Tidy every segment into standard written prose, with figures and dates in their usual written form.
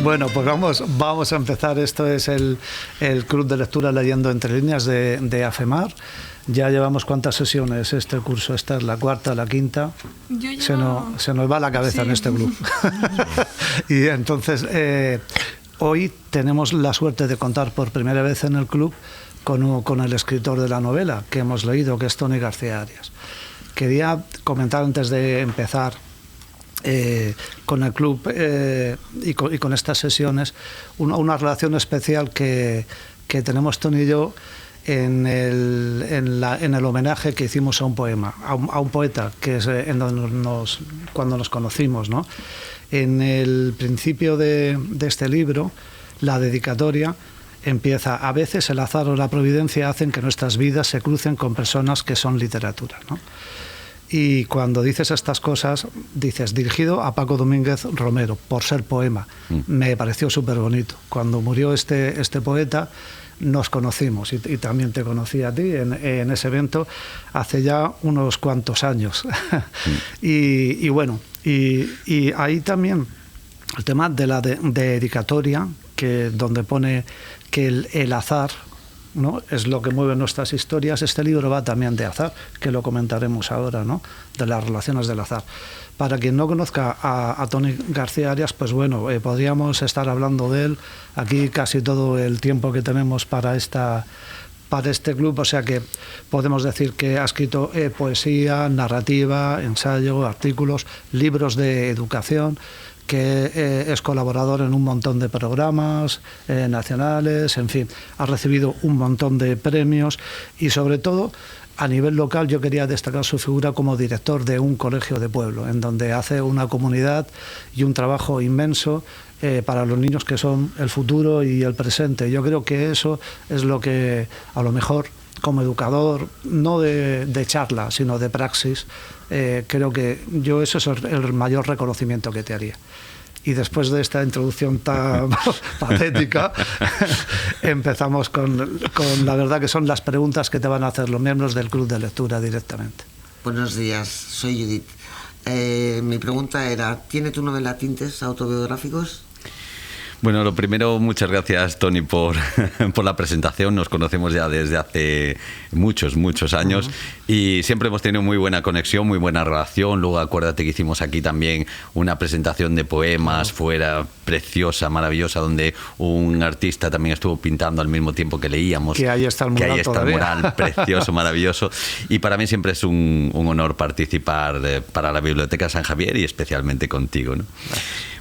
Bueno, pues vamos a empezar. Esto es el Club de Lectura Leyendo Entre Líneas de AFEMAR. Ya llevamos ¿cuántas sesiones este curso? Esta es la cuarta, la quinta. Se nos va la cabeza en este club. Y entonces, hoy tenemos la suerte de contar por primera vez en el club con el escritor de la novela que hemos leído, que es Toni García Arias. Quería comentar antes de empezar con el club y con estas sesiones una relación especial que tenemos Toni y yo en el homenaje que hicimos a un poema, a un poeta, que es cuando nos conocimos, ¿no? En el principio de este libro, la dedicatoria empieza: a veces el azar o la providencia hacen que nuestras vidas se crucen con personas que son literatura, ¿no? Y cuando dices estas cosas, dices dirigido a Paco Domínguez Romero, por ser poema. Me pareció súper bonito. Cuando murió este poeta, nos conocimos y también te conocí a ti en ese evento hace ya unos cuantos años. Y bueno, y ahí también el tema de la dedicatoria, donde pone que el azar, ¿no?, es lo que mueve nuestras historias. Este libro va también de azar, que lo comentaremos ahora, ¿no?, de las relaciones del azar. Para quien no conozca a Toni García Arias, pues bueno, podríamos estar hablando de él aquí casi todo el tiempo que tenemos para este club. O sea que podemos decir que ha escrito poesía, narrativa, ensayo, artículos, libros de educación, que es colaborador en un montón de programas nacionales, en fin, ha recibido un montón de premios y sobre todo a nivel local yo quería destacar su figura como director de un colegio de pueblo, en donde hace una comunidad y un trabajo inmenso para los niños que son el futuro y el presente. Yo creo que eso es lo que a lo mejor como educador, no de charla, sino de praxis, creo que yo eso es el mayor reconocimiento que te haría. Y después de esta introducción tan patética, empezamos con la verdad que son las preguntas que te van a hacer los miembros del Club de Lectura directamente. Buenos días, soy Judith. Mi pregunta era, ¿tiene tu novela tintes autobiográficos? Bueno, lo primero, muchas gracias, Toni, por la presentación. Nos conocemos ya desde hace muchos años y siempre hemos tenido muy buena conexión, muy buena relación. Luego acuérdate que hicimos aquí también una presentación de poemas fuera, preciosa, maravillosa, donde un artista también estuvo pintando al mismo tiempo que leíamos. Que ahí está el mural. Que ahí está el mural, precioso, maravilloso. Y para mí siempre es un honor participar para la Biblioteca San Javier y especialmente contigo, ¿no?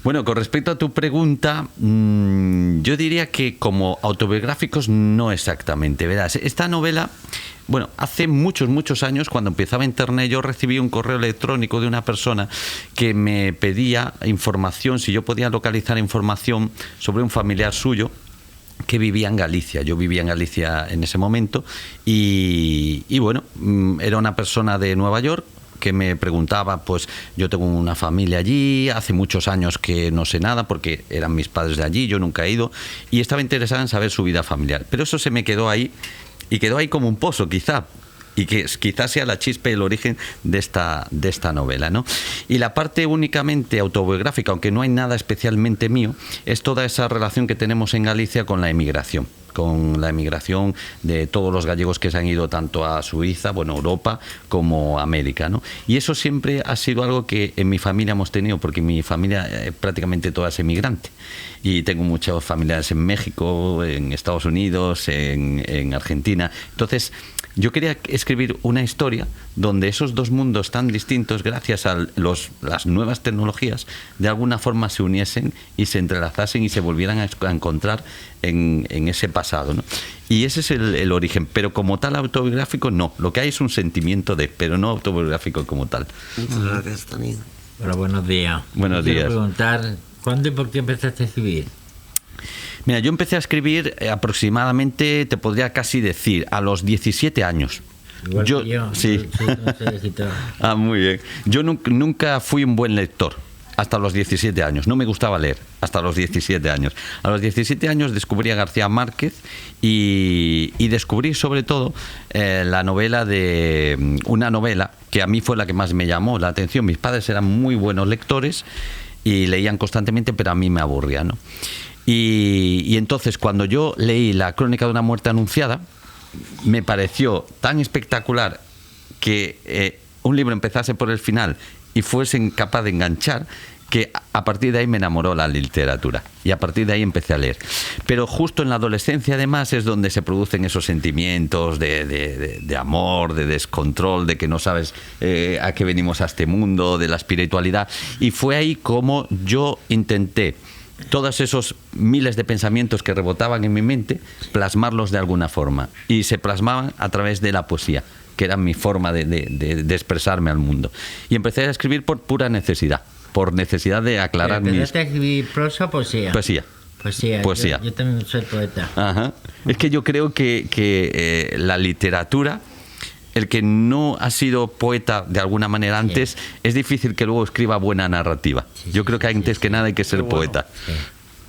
Bueno, con respecto a tu pregunta, yo diría que como autobiográficos no exactamente. Verás, esta novela, bueno, hace muchos años, cuando empezaba Internet, yo recibí un correo electrónico de una persona que me pedía información, si yo podía localizar información sobre un familiar suyo que vivía en Galicia. Yo vivía en Galicia en ese momento y bueno, era una persona de Nueva York que me preguntaba, pues yo tengo una familia allí, hace muchos años que no sé nada porque eran mis padres de allí, yo nunca he ido, y estaba interesada en saber su vida familiar. Pero eso se me quedó ahí, y quedó ahí como un pozo, quizá, y que quizás sea la chispa y el origen de esta novela, ¿no? Y la parte únicamente autobiográfica, aunque no hay nada especialmente mío, es toda esa relación que tenemos en Galicia con la emigración de todos los gallegos que se han ido tanto a Suiza, bueno, Europa, como a América, ¿no? Y eso siempre ha sido algo que en mi familia hemos tenido, porque mi familia prácticamente toda es emigrante. Y tengo muchos familiares en México, en Estados Unidos, en Argentina. Entonces, yo quería escribir una historia donde esos dos mundos tan distintos, gracias a las nuevas tecnologías, de alguna forma se uniesen y se entrelazasen y se volvieran a encontrar en ese pasado, ¿no? Y ese es el origen, pero como tal autobiográfico no. Lo que hay es un sentimiento pero no autobiográfico como tal. Muchas gracias, Toni. Hola, buenos días. Buenos días. Quiero preguntar, ¿cuándo y por qué empezaste a escribir? Mira, yo empecé a escribir aproximadamente, te podría casi decir, a los 17 años. Igual que yo. Sí. Muy bien. Yo nunca fui un buen lector hasta los 17 años. No me gustaba leer hasta los 17 años. A los 17 años descubrí a García Márquez y descubrí sobre todo una novela que a mí fue la que más me llamó la atención. Mis padres eran muy buenos lectores y leían constantemente, pero a mí me aburría, ¿no? Y entonces, cuando yo leí La Crónica de una muerte anunciada, me pareció tan espectacular que un libro empezase por el final y fuesen capaz de enganchar, que a partir de ahí me enamoró la literatura y a partir de ahí empecé a leer. Pero justo en la adolescencia, además, es donde se producen esos sentimientos de amor, de descontrol, de que no sabes a qué venimos a este mundo, de la espiritualidad. Y fue ahí como yo intenté todos esos miles de pensamientos que rebotaban en mi mente, plasmarlos de alguna forma. Y se plasmaban a través de la poesía, que era mi forma de expresarme al mundo. Y empecé a escribir por pura necesidad, por necesidad de aclarar mis... ¿Empezaste a escribir prosa o poesía? Poesía. Poesía. Yo también soy poeta. Ajá. Es que yo creo que la literatura, el que no ha sido poeta de alguna manera antes, es difícil que luego escriba buena narrativa. Yo creo que antes que nada hay que ser poeta. Sí.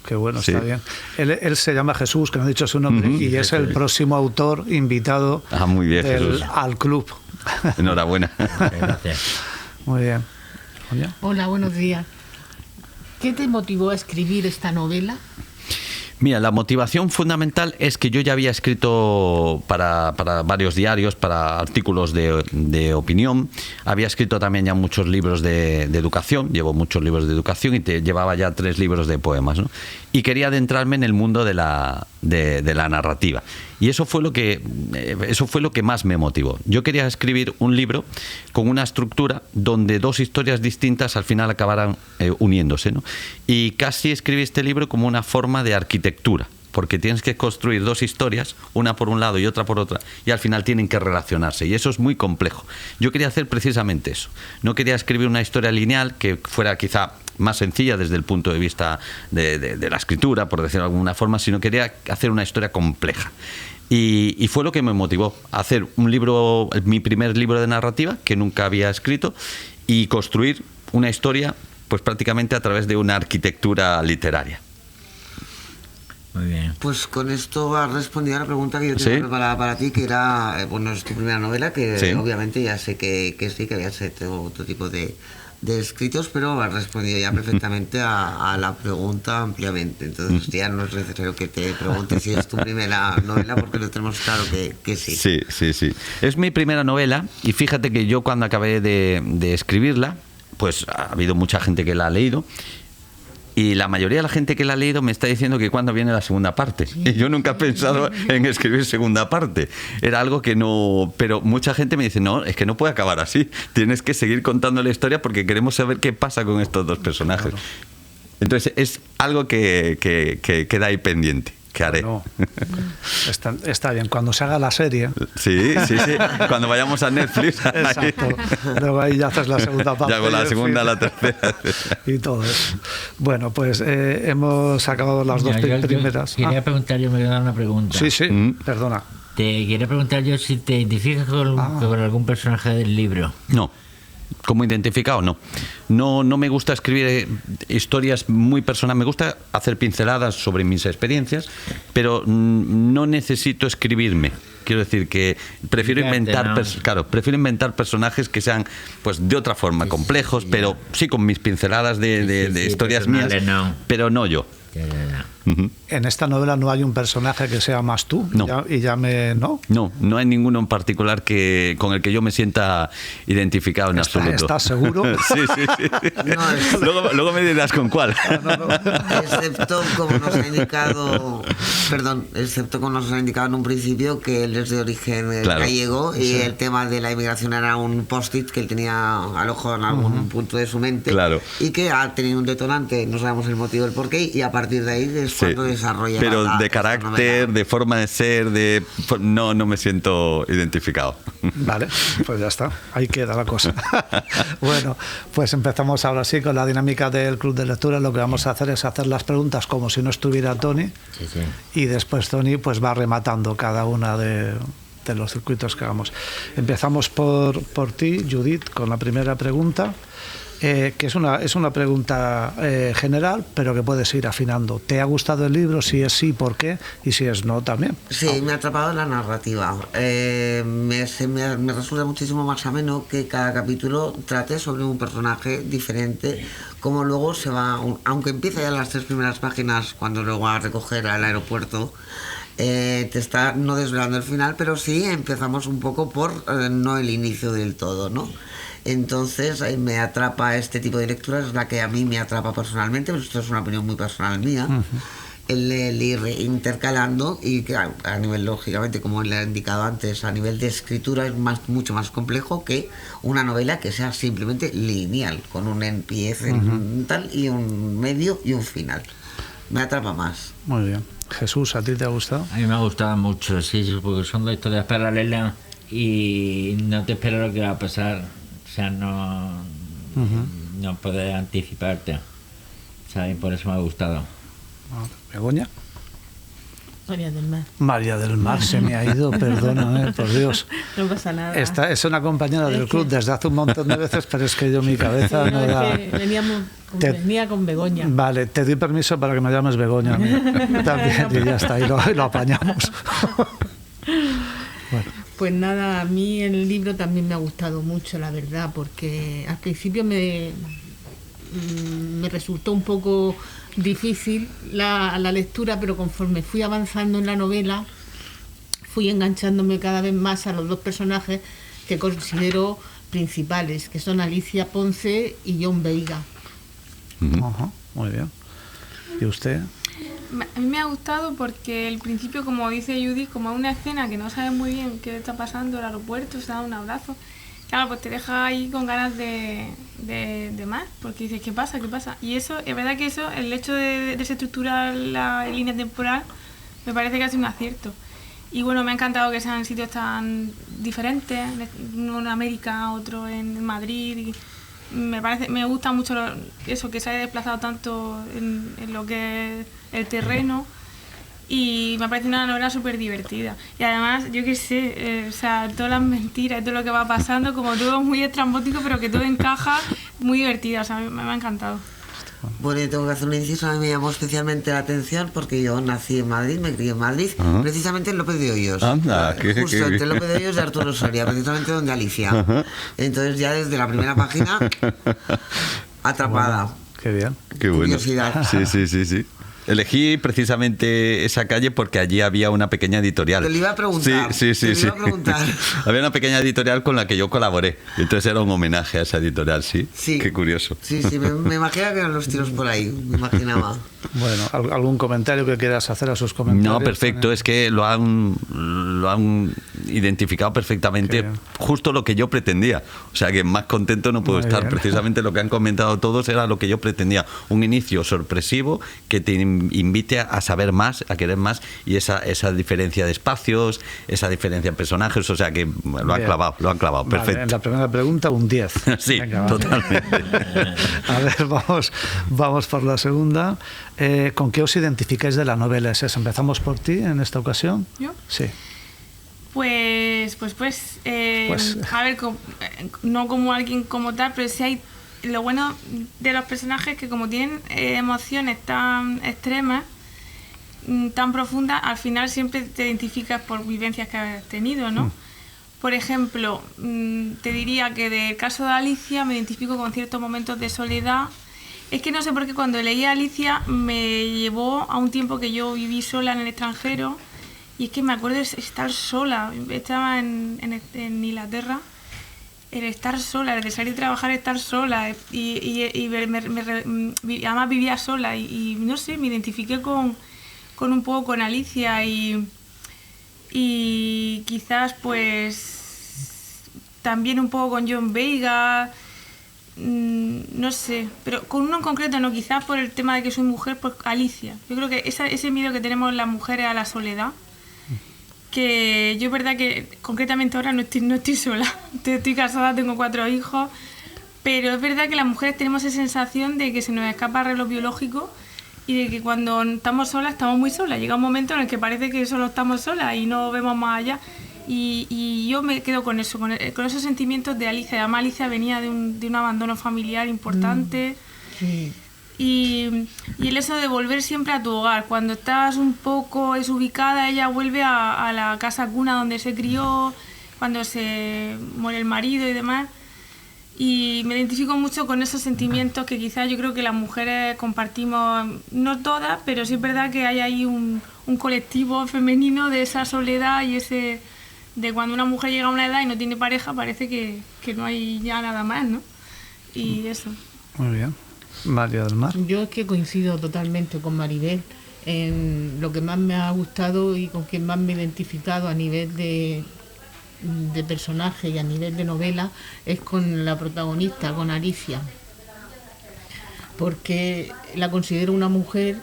Qué bueno, está bien. Él se llama Jesús, que no ha dicho su nombre, y es el próximo autor invitado muy bien, Jesús, al club. Enhorabuena. Gracias. Muy bien. Oye. Hola, buenos días. ¿Qué te motivó a escribir esta novela? Mira, la motivación fundamental es que yo ya había escrito para varios diarios, para artículos de opinión. Había escrito también ya muchos libros de educación, llevo muchos libros de educación y llevaba ya 3 libros de poemas, ¿no? Y quería adentrarme en el mundo de la narrativa. Y eso fue lo que más me motivó. Yo quería escribir un libro con una estructura donde 2 historias distintas al final acabaran uniéndose, ¿no? Y casi escribí este libro como una forma de arquitectura, porque tienes que construir 2 historias, una por un lado y otra por otra, y al final tienen que relacionarse, y eso es muy complejo. Yo quería hacer precisamente eso. No quería escribir una historia lineal que fuera quizá más sencilla desde el punto de vista de la escritura, por decirlo de alguna forma, sino quería hacer una historia compleja. Y fue lo que me motivó a hacer un libro, mi primer libro de narrativa, que nunca había escrito, y construir una historia pues prácticamente a través de una arquitectura literaria. Muy bien. Pues con esto has respondido a la pregunta que yo tenía preparada para ti, que era, bueno, es tu primera novela, que obviamente ya sé que sí, que habías hecho otro tipo de escritos, pero has respondido ya perfectamente a la pregunta ampliamente. Entonces ya no es necesario que te preguntes si es tu primera novela, porque lo tenemos claro que sí. Sí. Es mi primera novela, y fíjate que yo cuando acabé de escribirla, pues ha habido mucha gente que la ha leído, y la mayoría de la gente que la ha leído me está diciendo que cuándo viene la segunda parte. Sí. Y yo nunca he pensado en escribir segunda parte. Era algo que no... Pero mucha gente me dice, no, es que no puede acabar así. Tienes que seguir contando la historia porque queremos saber qué pasa con estos 2 personajes. Claro. Entonces es algo que queda ahí pendiente. ¿Qué haré? No. Está bien, cuando se haga la serie. Sí. Cuando vayamos a Netflix. Exacto. Luego ahí ya haces la segunda parte. Ya con la segunda, la tercera. Y todo eso. Bueno, pues hemos acabado las 2 primeras. Quería preguntar, yo me voy a dar una pregunta. Sí, perdona. Te quería preguntar yo si te identificas con algún personaje del libro. No. ¿Cómo identificado? No me gusta escribir historias muy personales. Me gusta hacer pinceladas sobre mis experiencias, pero no necesito escribirme. Quiero decir que prefiero inventar personajes que sean pues de otra forma complejos, pero sí con mis pinceladas de historias mías, pero no yo. En esta novela no hay un personaje que sea más tú. No. No hay ninguno en particular con el que yo me sienta identificado en absoluto. ¿Estás seguro? Sí. Luego me dirás con cuál. Excepto como nos ha indicado en un principio, que él es de origen gallego, y el tema de la inmigración era un post-it que él tenía al ojo en algún punto de su mente, y que ha tenido un detonante, no sabemos el motivo del porqué, y a partir de ahí es cuando desarrolla. Pero de carácter, de forma de ser, no me siento identificado. Vale, pues ya está, ahí queda la cosa. Bueno, pues empezamos ahora sí con la dinámica del club de lectura. Lo que vamos a hacer es hacer las preguntas como si no estuviera Tony, y después Tony pues va rematando cada una de los circuitos que hagamos. Empezamos por ti, Judith, con la primera pregunta. que es una pregunta general, pero que puedes ir afinando. ¿Te ha gustado el libro? Si es sí, ¿por qué? Y si es no, también. Sí, me ha atrapado la narrativa. Me resulta muchísimo más ameno que cada capítulo trate sobre un personaje diferente, como luego se va, aunque empieza ya las 3 primeras páginas, cuando luego va a recoger al aeropuerto, te está no desvelando el final, pero sí empezamos un poco por no el inicio del todo, ¿no? Entonces me atrapa este tipo de lecturas, es la que a mí me atrapa personalmente, pero esto es una opinión muy personal mía, el ir intercalando, y que a nivel, lógicamente, como le he indicado antes, a nivel de escritura es mucho más complejo que una novela que sea simplemente lineal, con un empiezo tal y un medio y un final. Me atrapa más. Muy bien. Jesús, ¿a ti te ha gustado? A mí me ha gustado mucho, sí, porque son 2 historias paralelas y no te esperas lo que va a pasar. O sea, no puedes anticiparte. O sea, y por eso me ha gustado. ¿Begoña? María del Mar. María del Mar, se me ha ido, perdona, por Dios. No pasa nada. Esta es una compañera del club desde hace un montón de veces, pero es que yo mi cabeza Sí, no da... es que venía con Begoña. Vale, te doy permiso para que me llames Begoña a mí. También, y ya está, y lo apañamos. Bueno. Pues nada, a mí el libro también me ha gustado mucho, la verdad, porque al principio me resultó un poco difícil la lectura, pero conforme fui avanzando en la novela, fui enganchándome cada vez más a los 2 personajes que considero principales, que son Alicia Ponce y John Veiga. Ajá, muy bien. ¿Y usted? A mí me ha gustado porque el principio, como dice Judy, como una escena que no sabes muy bien qué está pasando, el aeropuerto, se da un abrazo, claro, pues te deja ahí con ganas de más, porque dices, ¿qué pasa? ¿Qué pasa? Y eso, es verdad que eso, el hecho de desestructurar la línea temporal, me parece que ha sido un acierto. Y bueno, me ha encantado que sean sitios tan diferentes, uno en América, otro en Madrid, y me gusta mucho eso, que se haya desplazado tanto en lo que es el terreno, y me parece una novela súper divertida. Y además, yo qué sé, o sea, todas las mentiras y todo lo que va pasando, como todo muy estrambótico, pero que todo encaja, muy divertida, o sea, me ha encantado. Bueno, yo tengo que hacer un inciso. A mí me llamó especialmente la atención porque yo nací en Madrid, me crié en Madrid, precisamente en López de Hoyos. Justo entre López de Hoyos y Arturo Soria, precisamente donde Alicia. Entonces ya desde la primera página, atrapada. Bueno, qué bien. Qué bueno. Curiosidad. Sí. Elegí precisamente esa calle porque allí había una pequeña editorial. Te lo iba a preguntar. Sí. Iba a preguntar. Había una pequeña editorial con la que yo colaboré. Entonces era un homenaje a esa editorial, sí. Qué curioso. Sí, me imaginaba que eran los tiros por ahí, me imaginaba. Bueno, ¿algún comentario que quieras hacer a sus comentarios? No, perfecto, es que lo han identificado perfectamente, justo lo que yo pretendía. O sea que más contento no puedo estar. Precisamente lo que han comentado todos era lo que yo pretendía. Un inicio sorpresivo que te invite a saber más, a querer más, y esa diferencia de espacios, esa diferencia de personajes, o sea que lo han clavado, perfecto. Vale, en la primera pregunta un 10. Sí, venga, totalmente. A ver, vamos por la segunda. ¿Con qué os identificáis de la novela? Empezamos por ti en esta ocasión. ¿Yo? Sí. Pues a ver, no como alguien como tal, pero sí hay lo bueno de los personajes, que como tienen emociones tan extremas, tan profundas, al final siempre te identificas por vivencias que has tenido, ¿no? Por ejemplo, te diría que del caso de Alicia me identifico con ciertos momentos de soledad. Es que no sé por qué cuando leí a Alicia me llevó a un tiempo que yo viví sola en el extranjero, y es que me acuerdo de estar sola. Estaba en Inglaterra, el estar sola, el de salir a trabajar, estar sola, y además vivía sola, y no sé, me identifiqué con un poco con Alicia, y quizás pues también un poco con John Veiga, no sé, pero con uno en concreto no, quizás por el tema de que soy mujer, pues Alicia. Yo creo que ese miedo que tenemos las mujeres a la soledad, que yo es verdad que concretamente ahora no estoy sola, estoy casada, tengo 4 hijos, pero es verdad que las mujeres tenemos esa sensación de que se nos escapa el reloj biológico, y de que cuando estamos solas, estamos muy solas. Llega un momento en el que parece que solo estamos solas y no vemos más allá. Y yo me quedo con eso, con esos sentimientos de Alicia. Además, Alicia venía de un abandono familiar importante. Sí. Y el eso de volver siempre a tu hogar. Cuando estás un poco desubicada, ella vuelve a la casa cuna donde se crió, cuando se muere el marido y demás. Y me identifico mucho con esos sentimientos que quizás yo creo que las mujeres compartimos, no todas, pero sí es verdad que hay ahí un colectivo femenino de esa soledad y ese de cuando una mujer llega a una edad y no tiene pareja, parece que no hay ya nada más, ¿no? Y eso. Muy bien. María del Mar. Yo es que coincido totalmente con Maribel en lo que más me ha gustado y con quien más me he identificado a nivel de personaje y a nivel de novela es con la protagonista, con Alicia, porque la considero una mujer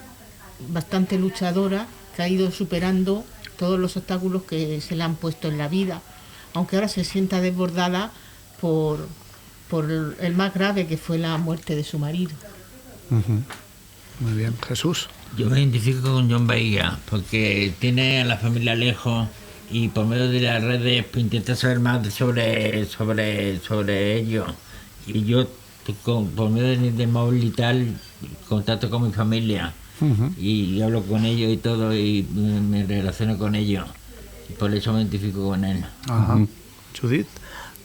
bastante luchadora que ha ido superando todos los obstáculos que se le han puesto en la vida, aunque ahora se sienta desbordada por el más grave, que fue la muerte de su marido. Muy bien. Jesús. Yo me identifico con John Bahía porque tiene a la familia lejos y por medio de las redes pues, intenta saber más sobre ellos. Y yo por medio del móvil y tal contacto con mi familia y hablo con ellos y todo y me relaciono con ellos. Y por eso me identifico con él. Ajá. Judith.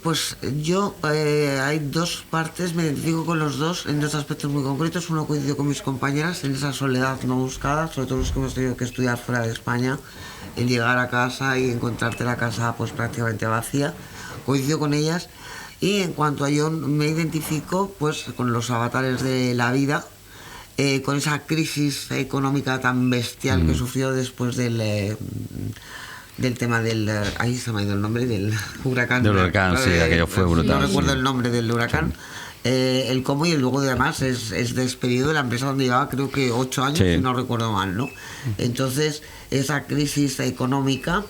Pues yo, hay dos partes, me identifico con los dos en dos aspectos muy concretos. Uno, coincido con mis compañeras en esa soledad no buscada, sobre todo los que hemos tenido que estudiar fuera de España, el llegar a casa y encontrarte la casa pues prácticamente vacía. Coincido con ellas. Y en cuanto a John, me identifico pues con los avatares de la vida, con esa crisis económica tan bestial que sufrió después del tema del... ahí se me ha ido el nombre, del huracán. Del huracán, sí, aquello fue brutal. No recuerdo sí. el nombre del huracán. Sí. El cómo y luego además es despedido de la empresa donde llevaba creo que 8 años, si no recuerdo mal, ¿no? Entonces, esa crisis económica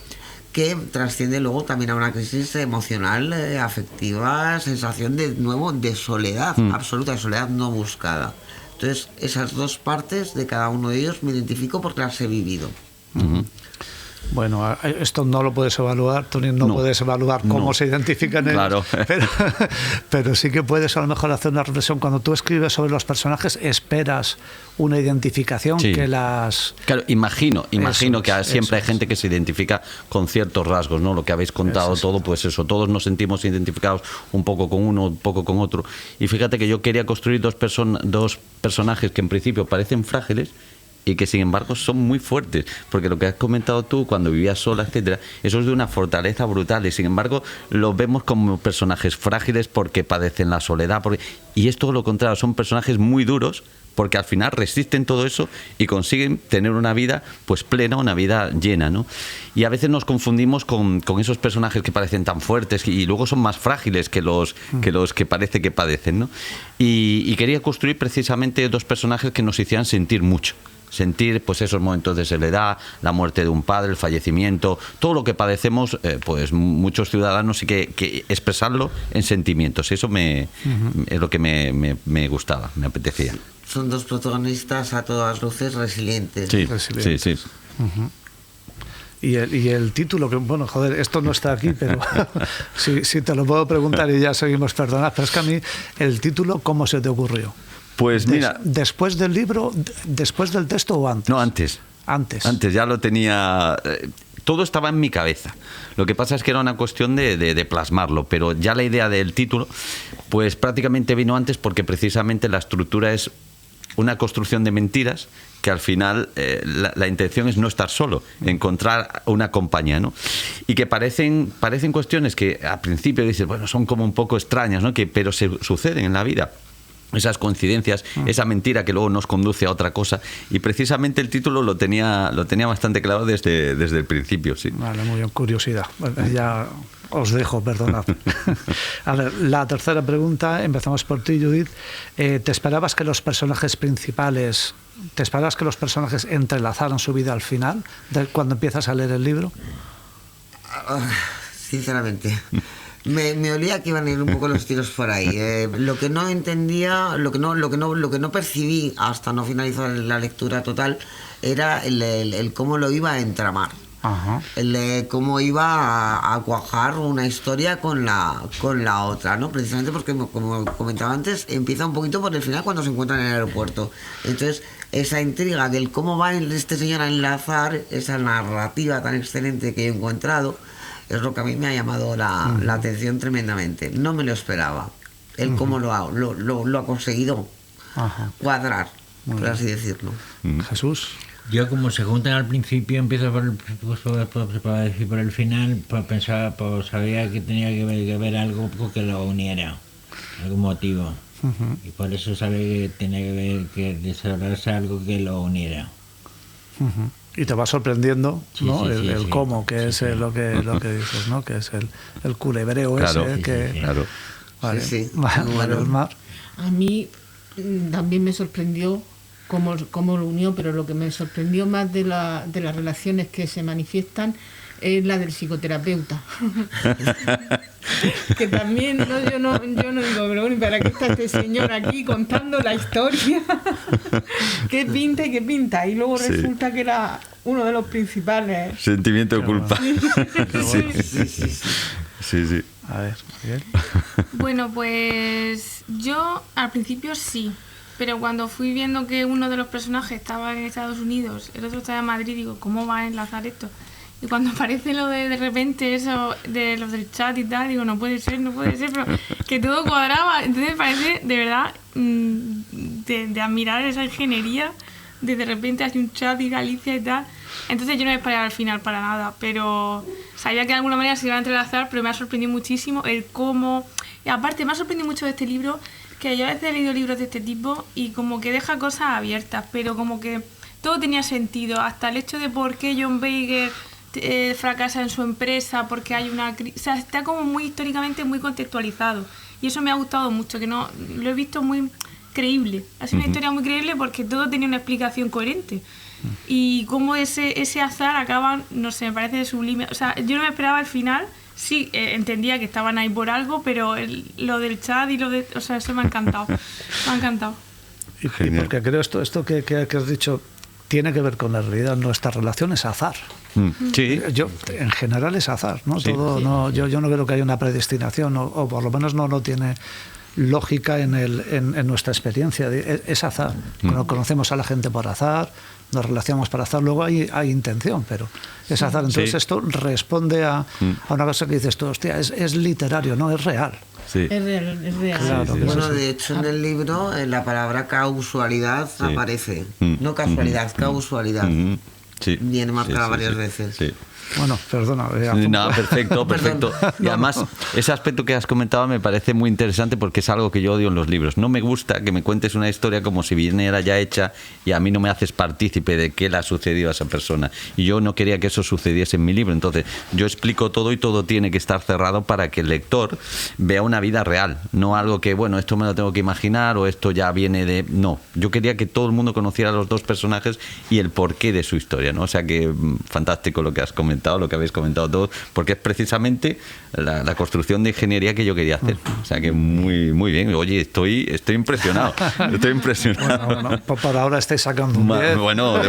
que trasciende luego también a una crisis emocional, afectiva, sensación de nuevo de soledad, absoluta, de soledad no buscada. Entonces, esas dos partes de cada uno de ellos me identifico porque las he vivido. Bueno, esto no lo puedes evaluar, tú no puedes evaluar cómo se identifican ellos, claro. pero sí que puedes a lo mejor hacer una reflexión. Cuando tú escribes sobre los personajes, esperas una identificación que las... Claro, imagino que siempre hay gente que se identifica con ciertos rasgos, ¿no? Lo que habéis contado todo, pues eso, todos nos sentimos identificados un poco con uno, un poco con otro. Y fíjate que yo quería construir dos personajes que en principio parecen frágiles, y que sin embargo son muy fuertes, porque lo que has comentado tú cuando vivías sola, etcétera, eso es de una fortaleza brutal y sin embargo los vemos como personajes frágiles porque padecen la soledad, y es todo lo contrario, son personajes muy duros porque al final resisten todo eso y consiguen tener una vida pues plena, una vida llena, ¿no? Y a veces nos confundimos con esos personajes que parecen tan fuertes y luego son más frágiles que los que parece que padecen, ¿no? Y quería construir precisamente dos personajes que nos hicieran sentir mucho. Sentir pues esos momentos de soledad, la muerte de un padre, el fallecimiento, todo lo que padecemos pues muchos ciudadanos, y que expresarlo en sentimientos. Eso es lo que me gustaba, me apetecía. Son dos protagonistas a todas luces resilientes. Sí, resilientes. Sí. Y el título, que bueno, joder, esto no está aquí, pero si te lo puedo preguntar y ya seguimos, perdonad, pero es que a mí el título, ¿cómo se te ocurrió? Pues mira... ¿Después del libro, después del texto o antes? No, antes. Antes, ya lo tenía... Todo estaba en mi cabeza. Lo que pasa es que era una cuestión de plasmarlo, pero ya la idea del título, pues prácticamente vino antes porque precisamente la estructura es una construcción de mentiras que al final la intención es no estar solo, encontrar una compañía, ¿no? Y que parecen cuestiones que al principio dices, bueno, son como un poco extrañas, ¿no? Pero suceden en la vida. Esas coincidencias, esa mentira que luego nos conduce a otra cosa, y precisamente el título lo tenía bastante claro desde el principio, sí. Vale, muy bien, curiosidad. Bueno, ya os dejo, perdonad. A ver, la tercera pregunta, empezamos por ti, Judith. ¿Te esperabas que los personajes principales, entrelazaran su vida al final, cuando empiezas a leer el libro? Sinceramente... Me olía que iban a ir un poco los tiros por ahí. Lo que no entendía, lo que no percibí hasta no finalizar la lectura total, era el cómo lo iba a entramar. El de cómo iba a cuajar una historia con la otra, ¿no? Precisamente porque, como comentaba antes, empieza un poquito por el final cuando se encuentran en el aeropuerto. Entonces, esa intriga del cómo va este señor a enlazar esa narrativa tan excelente que he encontrado es lo que a mí me ha llamado la atención tremendamente. No me lo esperaba. Él cómo lo ha conseguido cuadrar, por así decirlo. Jesús. Yo, como se juntan al principio, empiezo por el final, pues pensaba, pues sabía que tenía que ver algo que lo uniera, algún motivo. Y por eso sabía que tenía que ver, que desarrollarse algo que lo uniera. Y te va sorprendiendo, ¿no? El cómo, que es lo que dices, ¿no? Que es el culebreo ese. Claro. Vale. Bueno. Mar. A mí también me sorprendió cómo lo unió, pero lo que me sorprendió más de las relaciones que se manifiestan es la del psicoterapeuta. Que también, yo no digo, pero bueno, ¿para qué está este señor aquí contando la historia? ¿Qué pinta y qué pinta? Y luego resulta que era uno de los principales. Sentimiento de culpa. Sí. A ver, Miguel. Bueno, pues yo al principio sí, pero cuando fui viendo que uno de los personajes estaba en Estados Unidos, el otro estaba en Madrid, digo, ¿cómo va a enlazar esto? Y cuando aparece lo de repente eso de los del chat y tal, digo, no puede ser, pero que todo cuadraba. Entonces me parece, de verdad, de admirar esa ingeniería, de repente hace un chat y Galicia y tal. Entonces yo no me esperé al final para nada, pero sabía que de alguna manera se iba a entrelazar, pero me ha sorprendido muchísimo el cómo... Y aparte, me ha sorprendido mucho de este libro, que yo a veces he leído libros de este tipo y como que deja cosas abiertas, pero como que todo tenía sentido, hasta el hecho de por qué John Baker fracasa en su empresa, porque hay una crisis, o sea, está como muy históricamente muy contextualizado y eso me ha gustado mucho, que no lo he visto muy creíble, ha sido una historia muy creíble porque todo tenía una explicación coherente y cómo ese azar acaban, no sé, me parece sublime, o sea, yo no me esperaba al final, sí, entendía que estaban ahí por algo, pero lo del chat y o sea, eso me ha encantado, Y porque creo esto que has dicho tiene que ver con la realidad. Nuestra relación es azar. Sí. En general es azar, ¿no? Sí. Todo, no, yo no creo que haya una predestinación, o por lo menos no tiene lógica en nuestra experiencia. Es azar. Conocemos a la gente por azar, nos relacionamos por azar, luego hay intención, pero es azar. Entonces esto responde a una cosa que dices tú, hostia, es literario, no es real. Sí. Es real. Claro, Bueno, de hecho en el libro la palabra causalidad aparece. No casualidad, causalidad. Sí. Viene marcada varias veces. Sí. Bueno, perdona. No, perfecto. Y además, ese aspecto que has comentado me parece muy interesante porque es algo que yo odio en los libros. No me gusta que me cuentes una historia como si viniera ya hecha y a mí no me haces partícipe de qué le ha sucedido a esa persona. Y yo no quería que eso sucediese en mi libro. Entonces, yo explico todo y todo tiene que estar cerrado para que el lector vea una vida real. No algo que, bueno, esto me lo tengo que imaginar o esto ya viene de... No, yo quería que todo el mundo conociera a los dos personajes y el porqué de su historia, ¿no? O sea que fantástico lo que has comentado, lo que habéis comentado todos, porque es precisamente la construcción de ingeniería que yo quería hacer. O sea que muy bien. Oye, estoy impresionado. Bueno, por ahora estáis sacando un 10. Bueno,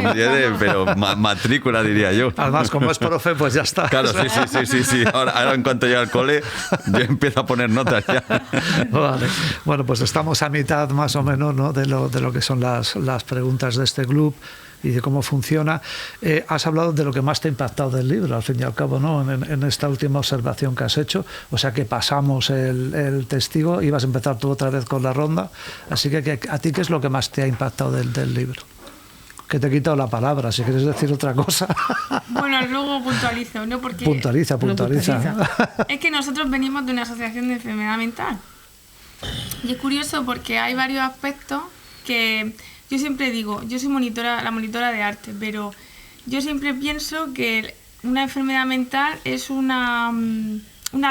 pero matrícula diría yo. Además, como es profe, pues ya está. Claro, sí. Ahora en cuanto llegue al cole, yo empiezo a poner notas ya. Vale. Bueno, pues estamos a mitad más o menos, ¿no? de lo que son las preguntas de este club y de cómo funciona. Has hablado de lo que más te ha impactado del libro, al fin y al cabo, ¿no? En esta última observación que has hecho. O sea que pasamos el testigo y vas a empezar tú otra vez con la ronda. Así que ¿a ti qué es lo que más te ha impactado del libro? Que te he quitado la palabra, si quieres decir otra cosa. Bueno, luego puntualizo, ¿no? Porque Puntualiza. es que nosotros venimos de una asociación de enfermedad mental. Y es curioso porque hay varios aspectos que... Yo siempre digo, yo soy la monitora de arte, pero yo siempre pienso que una enfermedad mental es unas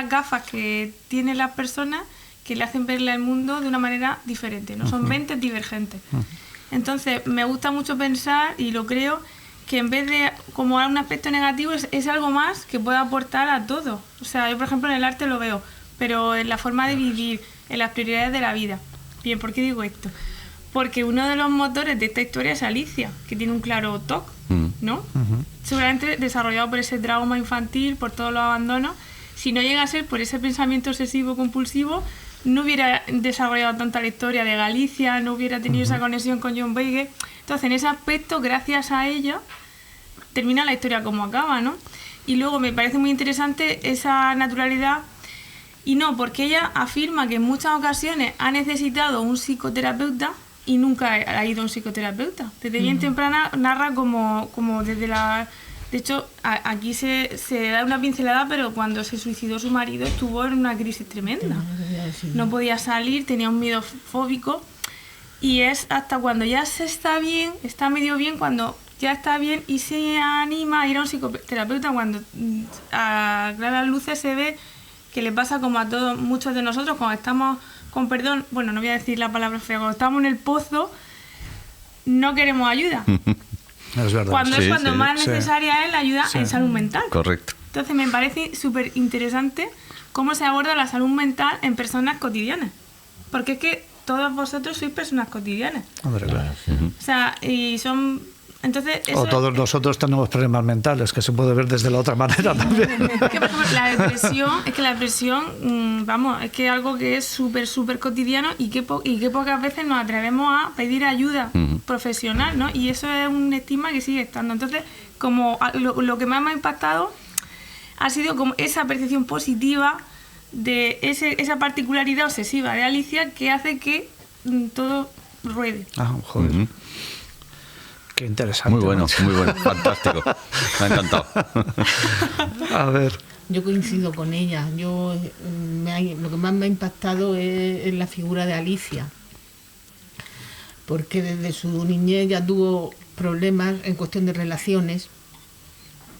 gafas que tienen las personas que le hacen verle al mundo de una manera diferente, ¿no? Son mentes divergentes. Entonces, me gusta mucho pensar, y lo creo, que en vez de como un aspecto negativo, es algo más que puede aportar a todo. O sea, yo, por ejemplo, en el arte lo veo, pero en la forma de vivir, en las prioridades de la vida. Bien, ¿por qué digo esto? Porque uno de los motores de esta historia es Alicia, que tiene un claro TOC. ¿no? Seguramente desarrollado por ese trauma infantil, por todos los abandonos. Si no llega a ser por ese pensamiento obsesivo compulsivo, no hubiera desarrollado tanta la historia de Galicia, no hubiera tenido esa conexión con John Beige. Entonces, en ese aspecto, gracias a ella, termina la historia como acaba, ¿no? Y luego me parece muy interesante esa naturalidad, y no, porque ella afirma que en muchas ocasiones ha necesitado un psicoterapeuta y nunca ha ido a un psicoterapeuta. Desde bien temprana narra como desde la... De hecho, aquí se da una pincelada, pero cuando se suicidó su marido estuvo en una crisis tremenda. No podía salir, tenía un miedo fóbico, y es hasta cuando ya se está bien, está medio bien, cuando ya está bien y se anima a ir a un psicoterapeuta, cuando a claras luces se ve que le pasa como a todos, muchos de nosotros, cuando estamos, con perdón, bueno, no voy a decir la palabra fea, cuando estamos en el pozo, no queremos ayuda. Es verdad. Cuando más necesaria es la ayuda en salud mental. Correcto. Entonces me parece súper interesante cómo se aborda la salud mental en personas cotidianas. Porque es que todos vosotros sois personas cotidianas. Hombre, claro. O sea, y son... Entonces, eso, o todos nosotros tenemos problemas mentales, que se puede ver desde la otra manera también. Es que, por ejemplo, la depresión, vamos, es que es algo que es súper cotidiano, y que pocas veces nos atrevemos a pedir ayuda profesional, ¿no? Y eso es un estigma que sigue estando. Entonces, como lo que más me ha impactado ha sido como esa percepción positiva de esa particularidad obsesiva de Alicia, que hace que todo ruede. Ah, joder. Qué interesante. Muy bueno, fantástico. Me ha encantado. A ver. Yo coincido con ella. Lo que más me ha impactado es la figura de Alicia, porque desde su niñez ya tuvo problemas en cuestión de relaciones,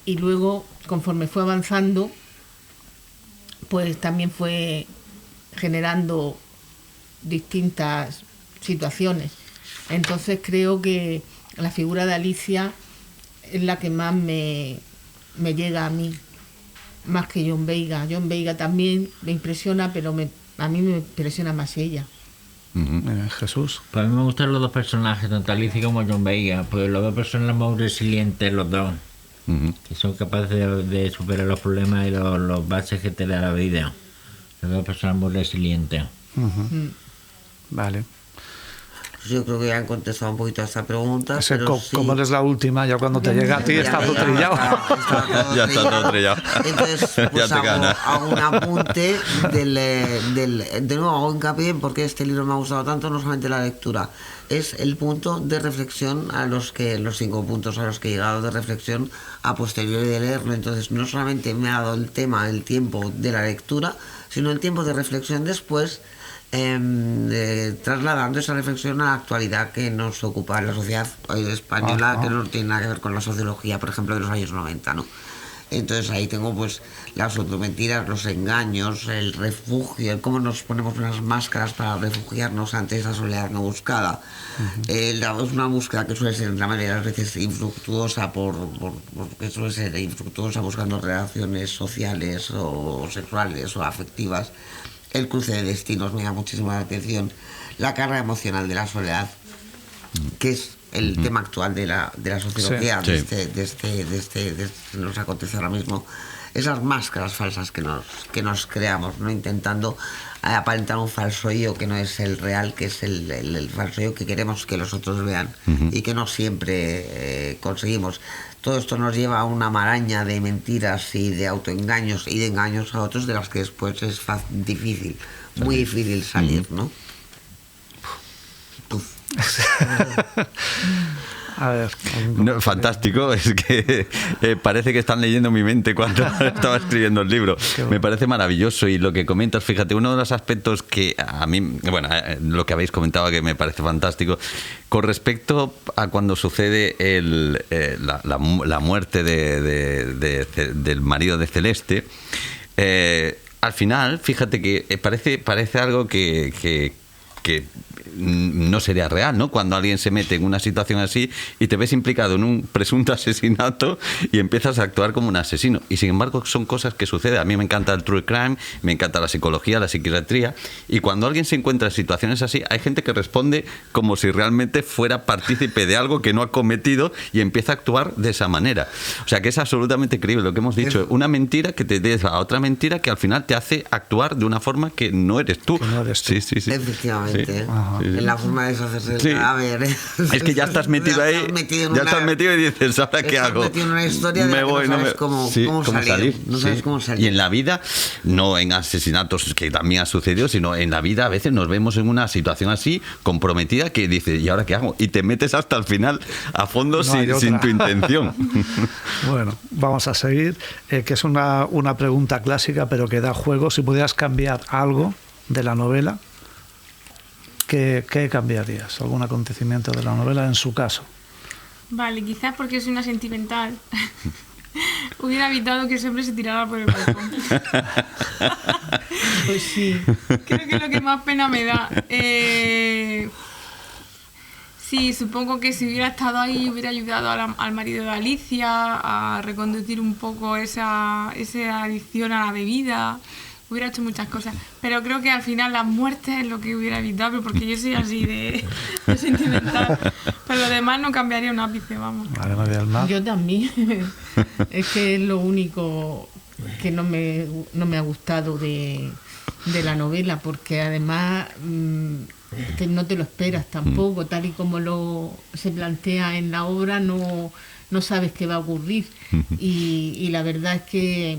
y luego, conforme fue avanzando, pues también fue generando distintas situaciones. Entonces creo que la figura de Alicia es la que más me llega a mí, más que John Beige. John Beige también me impresiona, pero a mí me impresiona más ella. Jesús. Pues a mí me gustan los dos personajes, tanto Alicia como John Beige, pues los dos personajes muy resilientes, los dos, que son capaces de superar los problemas y los baches que te da la vida. Los dos personajes muy resilientes. Vale. Yo creo que ya han contestado un poquito a esta pregunta. Pero como eres la última, ya cuando te llega a ti está todo trillado. Ya está todo trillado. Entonces, pues hago un apunte de nuevo hago hincapié en por qué este libro me ha gustado tanto, no solamente la lectura, es el punto de reflexión los 5 puntos a los que he llegado de reflexión a posteriori de leerlo. Entonces, no solamente me ha dado el tiempo de la lectura, sino el tiempo de reflexión después, trasladando esa reflexión a la actualidad que nos ocupa en la sociedad española, que no tiene nada que ver con la sociología, por ejemplo, de los años 90, ¿no? Entonces ahí tengo pues las automentiras, los engaños, el refugio, el cómo nos ponemos unas máscaras para refugiarnos ante esa soledad no buscada. Es una búsqueda que suele ser la mayoría de las veces infructuosa, porque suele ser infructuosa buscando relaciones sociales o sexuales o afectivas. El cruce de destinos me llama muchísimo la atención. La carga emocional de la soledad, que es el tema actual de la sociología, sí. de nos acontece ahora mismo. Esas máscaras falsas que nos creamos, ¿no? Intentando aparentar un falso yo que no es el real, que es el falso yo que queremos que los otros vean y que no siempre conseguimos. Todo esto nos lleva a una maraña de mentiras y de autoengaños y de engaños a otros, de las que después es difícil, muy difícil salir, ¿no? A ver. No, fantástico, es que parece que están leyendo mi mente cuando estaba escribiendo el libro. Me parece maravilloso, y lo que comentas, fíjate, uno de los aspectos que a mí, bueno, lo que habéis comentado que me parece fantástico, con respecto a cuando sucede la muerte del marido de Celeste, al final, fíjate que parece algo que no sería real, ¿no? Cuando alguien se mete en una situación así y te ves implicado en un presunto asesinato y empiezas a actuar como un asesino. Y sin embargo son cosas que suceden. A mí me encanta el true crime, me encanta la psicología, la psiquiatría, y cuando alguien se encuentra en situaciones así, hay gente que responde como si realmente fuera partícipe de algo que no ha cometido y empieza a actuar de esa manera. O sea que es absolutamente creíble lo que hemos dicho. Una mentira que te lleva a otra mentira que al final te hace actuar de una forma que no eres tú. Sí. Efectivamente. Sí. En la forma de deshacerse del cadáver. Es que ya estás metido ahí, estás metido y dices, ¿ahora qué hago? Estás metido en una historia de la que no sabes cómo salir. No sabes cómo salir. Y en la vida, no en asesinatos que también ha sucedido, sino en la vida a veces nos vemos en una situación así comprometida que dices, ¿y ahora qué hago? Y te metes hasta el final a fondo sin tu intención. Bueno, vamos a seguir, que es una pregunta clásica, pero que da juego. Si pudieras cambiar algo de la novela, ¿qué cambiarías? ¿Algún acontecimiento de la novela en su caso? Vale, quizás porque soy una sentimental. Hubiera evitado que ese hombre se tirara por el balcón. Pues sí. Creo que es lo que más pena me da. Sí, supongo que si hubiera estado ahí hubiera ayudado al marido de Alicia a reconducir un poco esa adicción a la bebida. Hubiera hecho muchas cosas, pero creo que al final la muerte es lo que hubiera evitado, porque yo soy así de sentimental. Pero lo demás no cambiaría un ápice, vamos. Vale, María del Mar. Yo también. Es que es lo único que no me ha gustado de la novela, porque además no te lo esperas tampoco, tal y como se plantea en la obra, no sabes qué va a ocurrir. Y la verdad es que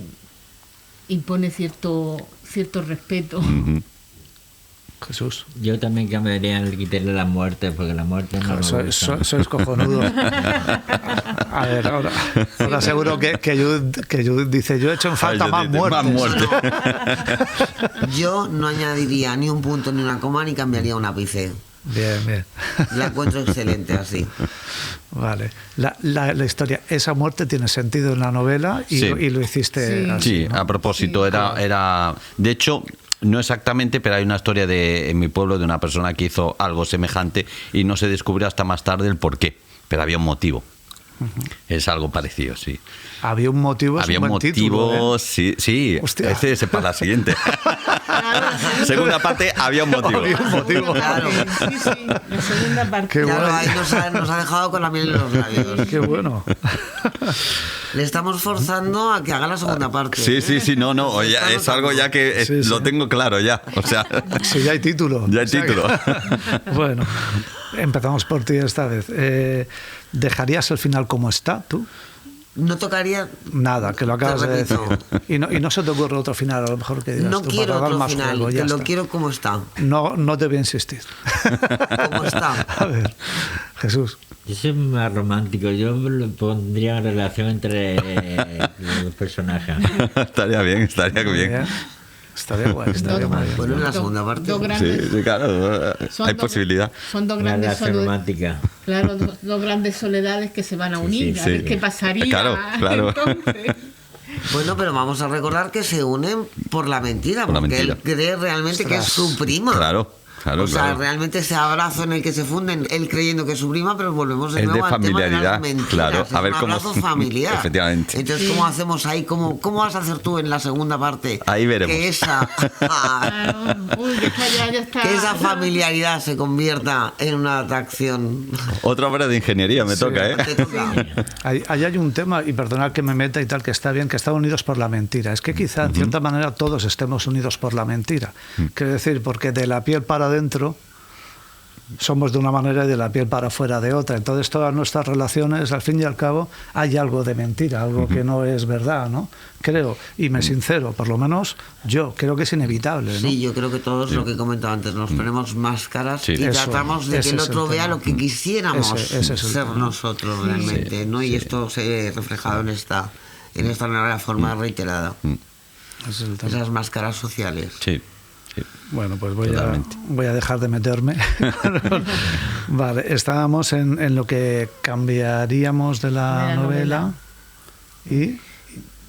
impone cierto respeto. Jesús. Yo también cambiaría el quitarle la muerte, porque la muerte no me gusta. Sois cojonudo. A ver, ahora seguro que Judith dice, yo he hecho en falta más muertes. Yo no añadiría ni un punto ni una coma ni cambiaría un ápice. Bien. La encuentro excelente así. Vale. La historia, esa muerte tiene sentido en la novela y lo hiciste así, Sí, ¿no? a propósito, Sí. era... De hecho, no exactamente, pero hay una historia en mi pueblo de una persona que hizo algo semejante y no se descubrió hasta más tarde el por qué, pero había un motivo. Es algo parecido, sí. Había un motivo, es Había un un buen motivo, título, ¿eh? sí. Hostia. Ese es para la siguiente. Segunda parte, había un motivo. Había un motivo. Claro. Sí, la segunda parte. Qué Claro, guay. ahí nos ha dejado con la miel en los labios. Qué bueno. Le estamos forzando a que haga la segunda parte. Sí, no, oye, es algo ya que Sí, lo sí. tengo claro ya. O sea, Sí, ya hay título. ya hay O sea que- título. Bueno, empezamos por ti esta vez. ¿Dejarías el final como está, tú? No tocaría. Nada, que lo acabas Te de decir. repito. Y no se te ocurre otro final, a lo mejor que digas No tú, quiero para dar otro más final, juego, ya que lo está. quiero como está. No te voy a insistir. ¿Cómo está? A ver, Jesús. Yo soy más romántico, yo lo pondría en relación entre los dos personajes. Estaría bien. Estaría guay, estaría muy bien. Bueno, en la segunda parte. Dos grandes, Sí, claro, son hay dos- posibilidad. Son dos Una grandes relación romántica. Claro, dos grandes soledades que se van a unir. sí, A ver sí. qué pasaría. Claro. Entonces. Bueno, pero vamos a recordar que se unen por la mentira, Por la porque mentira. él cree realmente que es su prima. Claro. O sea, realmente ese abrazo en el que se funden, él creyendo que es su prima, pero volvemos de Es de nuevo al tema de familiaridad, las mentiras. claro. Es A ver un cómo- abrazo familiar. Efectivamente. Entonces, ¿cómo hacemos ahí? ¿Cómo vas a hacer tú en la segunda parte? Ahí veremos. Que esa, Claro. Uy, ya está. que esa familiaridad se convierta en una atracción. Otra obra de ingeniería me toca, ¿eh? Te toca. Ahí hay un tema, y perdonad que me meta y tal, que está bien, que están unidos por la mentira. Es que quizá, en cierta manera, todos estemos unidos por la mentira. Quiero decir, porque de la piel para adentro somos de una manera y de la piel para afuera de otra. Entonces todas nuestras relaciones, al fin y al cabo, hay algo de mentira, algo que no es verdad, ¿no? Creo, y me sincero, por lo menos yo creo que es inevitable, ¿no? Sí, yo creo que todos, lo que he comentado antes, nos ponemos máscaras Sí. y Eso, tratamos de que ese el es el otro vea tema. lo que quisiéramos Ese es el ser tema. nosotros realmente, ¿no? Y esto se ve reflejado en esta nueva forma reiterada. Ese es el tema. Esas máscaras sociales. Sí. Bueno, pues Totalmente. voy a dejar de meterme. Vale, estábamos en lo que cambiaríamos de la novela. Y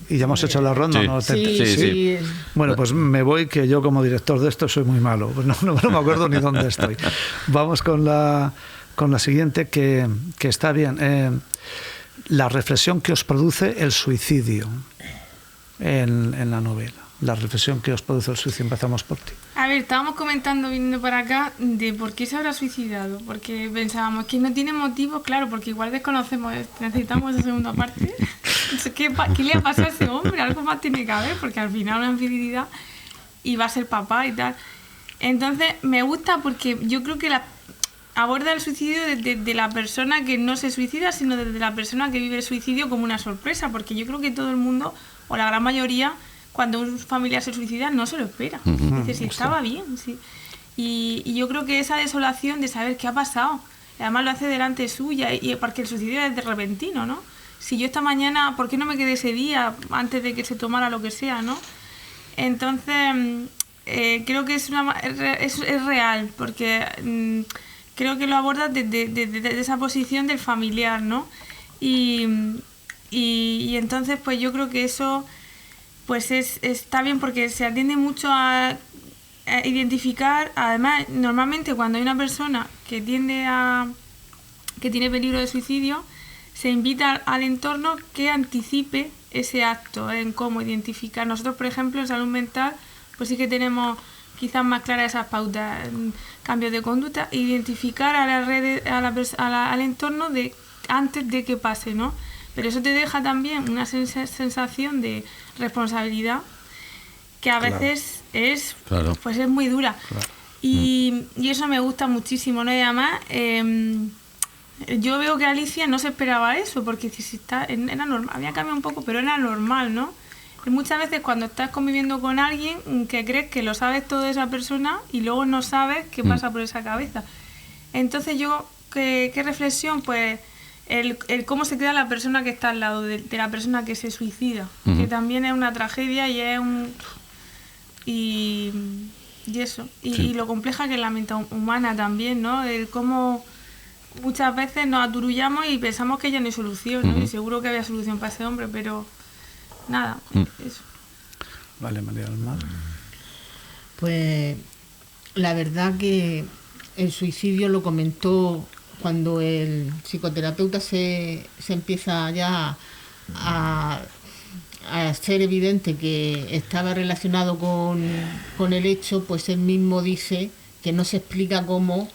¿Y ya hemos hecho la ronda? Sí. ¿No? Sí. Bueno, pues me voy, que yo como director de esto soy muy malo. Pues no me acuerdo ni dónde estoy. Vamos con la siguiente, que está bien. La reflexión que os produce el suicidio en la novela. La reflexión que os produce el suicidio. Empezamos por ti. A ver, estábamos comentando viniendo para acá de por qué se habrá suicidado, porque pensábamos que no tiene motivo, claro, porque igual desconocemos, necesitamos esa segunda parte. ¿Qué le ha pasado a ese hombre? Algo más tiene que haber, porque al final una infidelidad y va a ser papá y tal. Entonces me gusta porque yo creo que aborda el suicidio desde la persona que no se suicida, sino desde la persona que vive el suicidio como una sorpresa, porque yo creo que todo el mundo, o la gran mayoría, cuando un familiar se suicida no se lo espera. Dice, si estaba bien. Sí. Y yo creo que esa desolación de saber qué ha pasado, además lo hace delante suya, y porque el suicidio es de repentino, ¿no? Si yo esta mañana, ¿por qué no me quedé ese día antes de que se tomara lo que sea, ¿no? Entonces, creo que es real, porque creo que lo aborda desde esa posición del familiar, ¿no? Y entonces, pues yo creo que eso... pues está bien porque se atiende mucho a identificar. Además, normalmente cuando hay una persona que tiene peligro de suicidio, se invita al entorno que anticipe ese acto en cómo identificar. Nosotros, por ejemplo, en salud mental, pues sí que tenemos quizás más claras esas pautas, cambios de conducta, identificar a las redes, al entorno antes de que pase, ¿no? Pero eso te deja también una sensación de responsabilidad que a veces es muy dura. Claro. Y eso me gusta muchísimo, ¿no? Y además, yo veo que Alicia no se esperaba eso, porque era normal, había cambiado un poco, pero era normal, ¿no? Y muchas veces cuando estás conviviendo con alguien que crees que lo sabes todo de esa persona y luego no sabes qué pasa por esa cabeza. Entonces ¿qué reflexión? Pues el cómo se queda la persona que está al lado de la persona que se suicida, que también es una tragedia y es y eso, y lo compleja que es la mente humana también, ¿no? El cómo muchas veces nos aturullamos y pensamos que ya no hay solución, ¿no? Y seguro que había solución para ese hombre, pero nada, eso. Vale, María del Mar. Pues la verdad que el suicidio lo comentó cuando el psicoterapeuta se empieza ya a ser evidente que estaba relacionado con el hecho, pues él mismo dice que no se explica cómo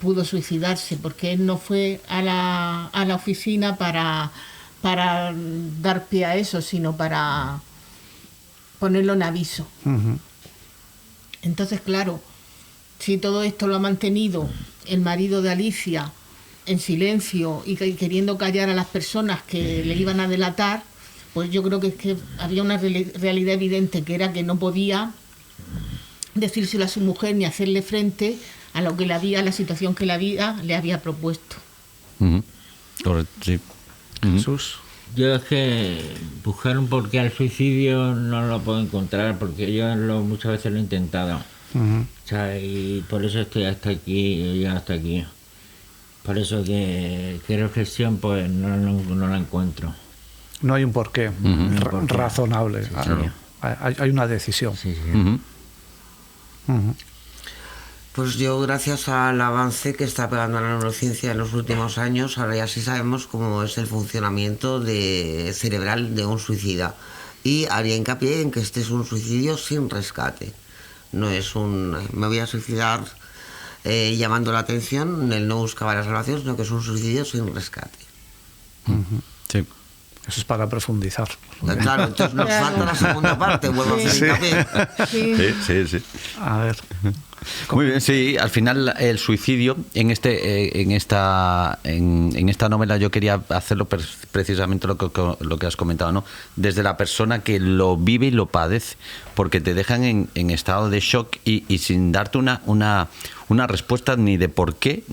pudo suicidarse, porque él no fue a la oficina para dar pie a eso, sino para ponerlo en aviso. Entonces, claro, si todo esto lo ha mantenido el marido de Alicia en silencio y queriendo callar a las personas que le iban a delatar, pues yo creo que había una realidad evidente, que era que no podía decírselo a su mujer ni hacerle frente a lo que la situación que la vida le había propuesto. Correcto, sí. Jesús. Yo es que buscar un porqué al suicidio no lo puedo encontrar, porque yo muchas veces lo he intentado. O sea, y por eso estoy hasta aquí, Por eso que reflexión, pues no la encuentro. No hay un porqué razonable. Sí, claro. Hay una decisión. Sí. Pues yo, gracias al avance que está pegando la neurociencia en los últimos años, ahora ya sí sabemos cómo es el funcionamiento cerebral de un suicida. Y haría hincapié en que este es un suicidio sin rescate. No es me voy a suicidar llamando la atención, él no buscaba la salvación, sino que es un suicidio sin rescate. Sí. Eso es para profundizar. Claro, entonces nos falta la segunda parte, vuelvo a hacer hincapié. Sí. A ver. Muy bien, sí, al final el suicidio en esta novela yo quería hacerlo precisamente lo que has comentado, ¿no? Desde la persona que lo vive y lo padece, porque te dejan en estado de shock y sin darte una respuesta ni de por qué,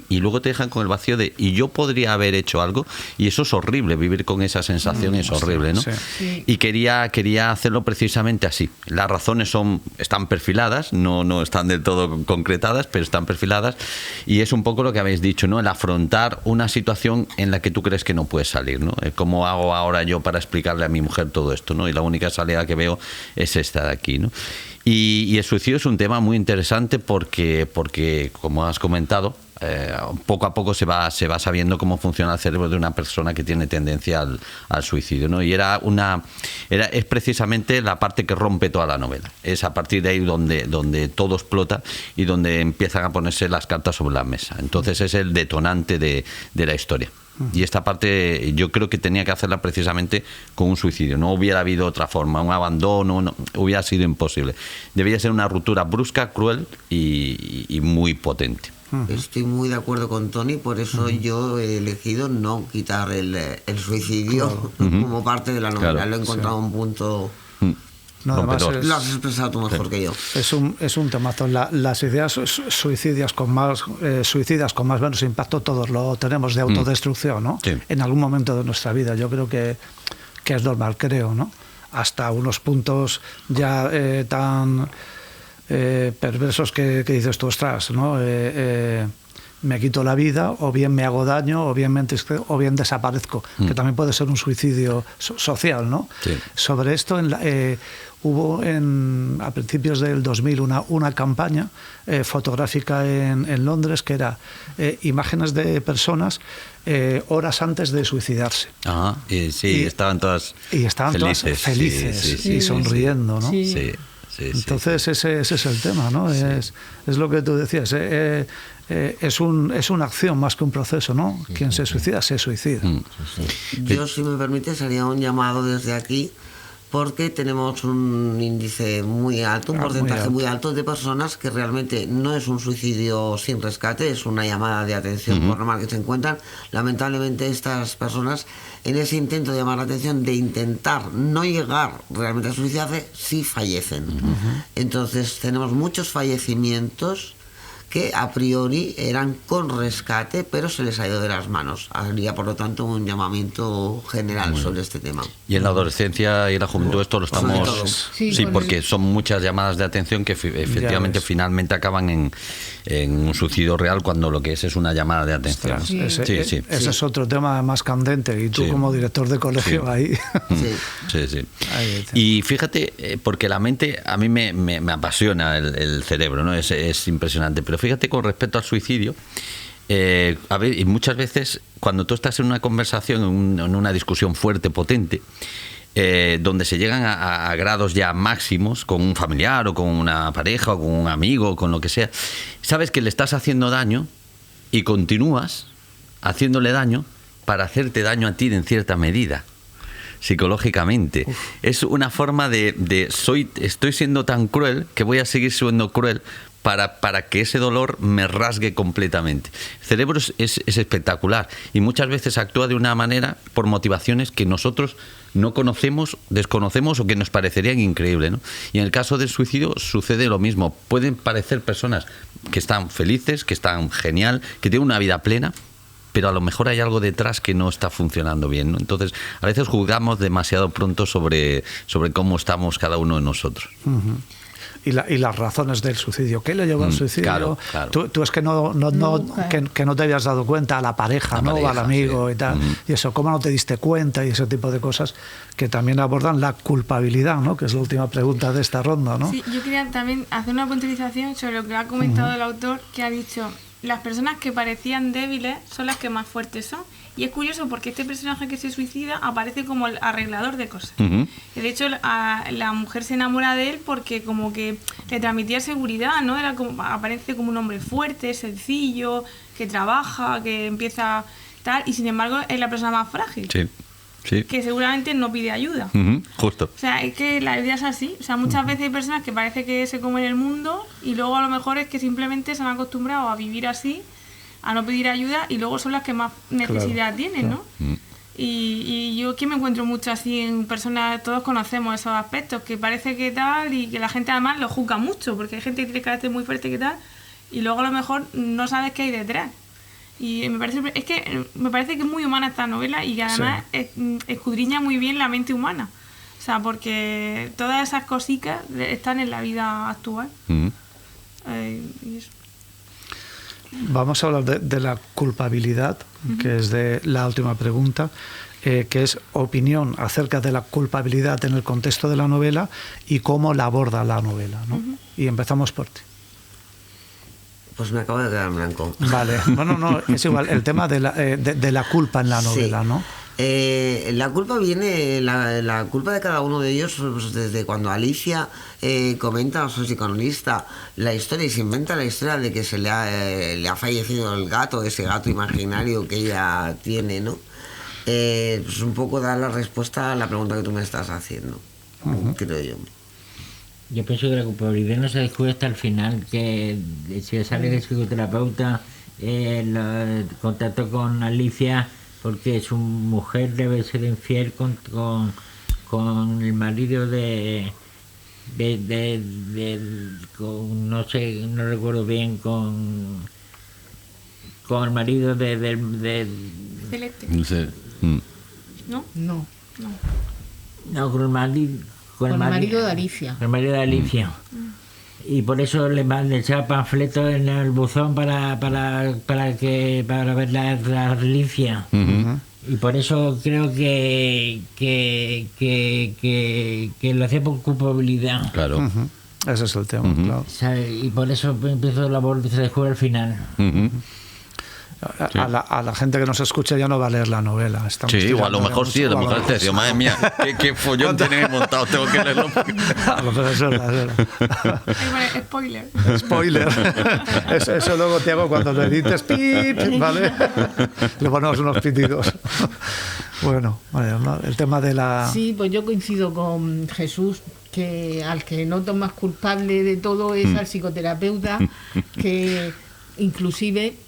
y luego te dejan con el vacío de y yo podría haber hecho algo, y eso es horrible, vivir con esa sensación es horrible, ¿no? Sí. Y quería hacerlo precisamente así. Las razones están perfiladas, no están del todo concretadas, pero están perfiladas, y es un poco lo que habéis dicho, ¿no? El afrontar una situación en la que tú crees que no puedes salir, ¿no? ¿Cómo hago ahora yo para explicarle a mi mujer todo esto, ¿no? Y la única salida que veo es esta de aquí, ¿no? Y el suicidio es un tema muy interesante porque como has comentado, poco a poco se va sabiendo cómo funciona el cerebro de una persona que tiene tendencia al suicidio, ¿no? Y es precisamente la parte que rompe toda la novela. Es a partir de ahí donde todo explota y donde empiezan a ponerse las cartas sobre la mesa. Entonces es el detonante de la historia. Y esta parte yo creo que tenía que hacerla precisamente con un suicidio. No hubiera habido otra forma, un abandono, no, hubiera sido imposible. Debía ser una ruptura brusca, cruel y muy potente. Estoy muy de acuerdo con Tony, por eso yo he elegido no quitar el suicidio como parte de la novela. Claro, lo he encontrado un punto... No, además lo has expresado tú mejor que yo. Es un temazo. Las ideas suicidas con más menos impacto, todos lo tenemos, de autodestrucción, ¿no? Sí. En algún momento de nuestra vida. Yo creo que es normal, creo, ¿no? Hasta unos puntos ya tan perversos que dices tú, ostras, ¿no? Me quito la vida, o bien me hago daño, o bien desaparezco, que también puede ser un suicidio social, ¿no? Sí. Sobre esto hubo a principios del 2000 una campaña fotográfica en Londres que era imágenes de personas horas antes de suicidarse. Ajá, y estaban todas felices y sonriendo, ¿no? Sí. Sí. Entonces ese es el tema, ¿no? Sí. Es lo que tú decías, es una acción más que un proceso, ¿no? Quien se suicida, se suicida. Yo, si me permites, haría un llamado desde aquí, porque tenemos un índice muy alto, un porcentaje muy alto de personas que realmente no es un suicidio sin rescate, es una llamada de atención por normal que se encuentran. Lamentablemente estas personas, en ese intento de llamar la atención, de intentar no llegar realmente a suicidarse, sí fallecen. Entonces tenemos muchos fallecimientos que a priori eran con rescate, pero se les ha ido de las manos. Haría, por lo tanto, un llamamiento general sobre este tema. Y en la adolescencia y la juventud esto lo estamos... Sí, porque son muchas llamadas de atención que efectivamente finalmente acaban en un suicidio real, cuando lo que es una llamada de atención. Ese es otro tema más candente, y tú como director de colegio ahí... Sí. Y fíjate, porque la mente, a mí me apasiona el cerebro, ¿no? Es impresionante, pero fíjate con respecto al suicidio, y muchas veces cuando tú estás en una conversación, en una discusión fuerte, potente, donde se llegan a grados ya máximos con un familiar o con una pareja o con un amigo, con lo que sea, sabes que le estás haciendo daño y continúas haciéndole daño para hacerte daño a ti en cierta medida, psicológicamente. Es una forma estoy siendo tan cruel que voy a seguir siendo cruel para que ese dolor me rasgue completamente. El cerebro es espectacular y muchas veces actúa de una manera por motivaciones que nosotros no conocemos, desconocemos o que nos parecerían increíbles, ¿no? Y en el caso del suicidio sucede lo mismo. Pueden parecer personas que están felices, que están genial, que tienen una vida plena, pero a lo mejor hay algo detrás que no está funcionando bien, ¿no? Entonces, a veces juzgamos demasiado pronto sobre cómo estamos cada uno de nosotros. Y las razones del suicidio. ¿Qué le llevó al suicidio? Claro. Tú es que no te habías dado cuenta, a la pareja, ¿no? O al amigo y tal. Y eso, ¿cómo no te diste cuenta? Y ese tipo de cosas que también abordan la culpabilidad, ¿no? Que es la última pregunta de esta ronda, ¿no? Sí, yo quería también hacer una puntualización sobre lo que ha comentado el autor, que ha dicho: las personas que parecían débiles son las que más fuertes son. Y es curioso porque este personaje que se suicida aparece como el arreglador de cosas. Y de hecho la mujer se enamora de él porque como que le transmitía seguridad, ¿no? Aparece como un hombre fuerte, sencillo, que trabaja, que empieza tal, y sin embargo es la persona más frágil. Sí. Que seguramente no pide ayuda. Justo. O sea, es que la vida es así. O sea, muchas veces hay personas que parece que se comen el mundo y luego a lo mejor es que simplemente se han acostumbrado a vivir así, a no pedir ayuda, y luego son las que más necesidad tienen, ¿no? Y yo aquí me encuentro mucho así en personas, todos conocemos esos aspectos, que parece que tal, y que la gente además lo juzga mucho, porque hay gente que tiene carácter muy fuerte que tal, y luego a lo mejor no sabes qué hay detrás. Y me parece que es muy humana esta novela, y que además escudriña muy bien la mente humana. O sea, porque todas esas cositas están en la vida actual. Y eso. Vamos a hablar de la culpabilidad, que es de la última pregunta, que es opinión acerca de la culpabilidad en el contexto de la novela y cómo la aborda la novela, ¿no? Y empezamos por ti. Pues me acabo de quedar en blanco. Vale, no, es igual, el tema de la culpa en la novela, sí. ¿no? La culpa viene, la culpa de cada uno de ellos, pues, desde cuando Alicia comenta a su psicoanalista la historia y se inventa la historia de que se le ha fallecido el gato, ese gato imaginario que ella tiene, ¿no? Pues un poco dar la respuesta a la pregunta que tú me estás haciendo, creo yo. Yo pienso que la culpabilidad no se descubre hasta el final, que si sale el psicoterapeuta, contacto con Alicia, porque su mujer debe ser infiel con el marido con, no sé, no recuerdo bien, con el marido de Celeste. No sé. ¿No? No. No, con el marido de Alicia. El marido de Alicia. Y por eso le echaba panfletos en el buzón para ver la Alicia. Y por eso creo que lo hacía por culpabilidad. Claro. Ese es el tema, claro. ¿Sabe? Y por eso empiezo la voz se descubre al final. A la gente que nos escucha ya no va a leer la novela. Sí, o a lo mejor sí, a lo mejor te decía, madre mía, qué follón tiene montado, tengo que leerlo. A lo mejor es verdad. Spoiler. Spoiler. Eso luego te hago cuando lo edites, pip, ¿vale? Le ponemos unos pitidos. Bueno, el tema de la... Sí, pues yo coincido con Jesús, que al que noto más culpable de todo es al psicoterapeuta, que inclusive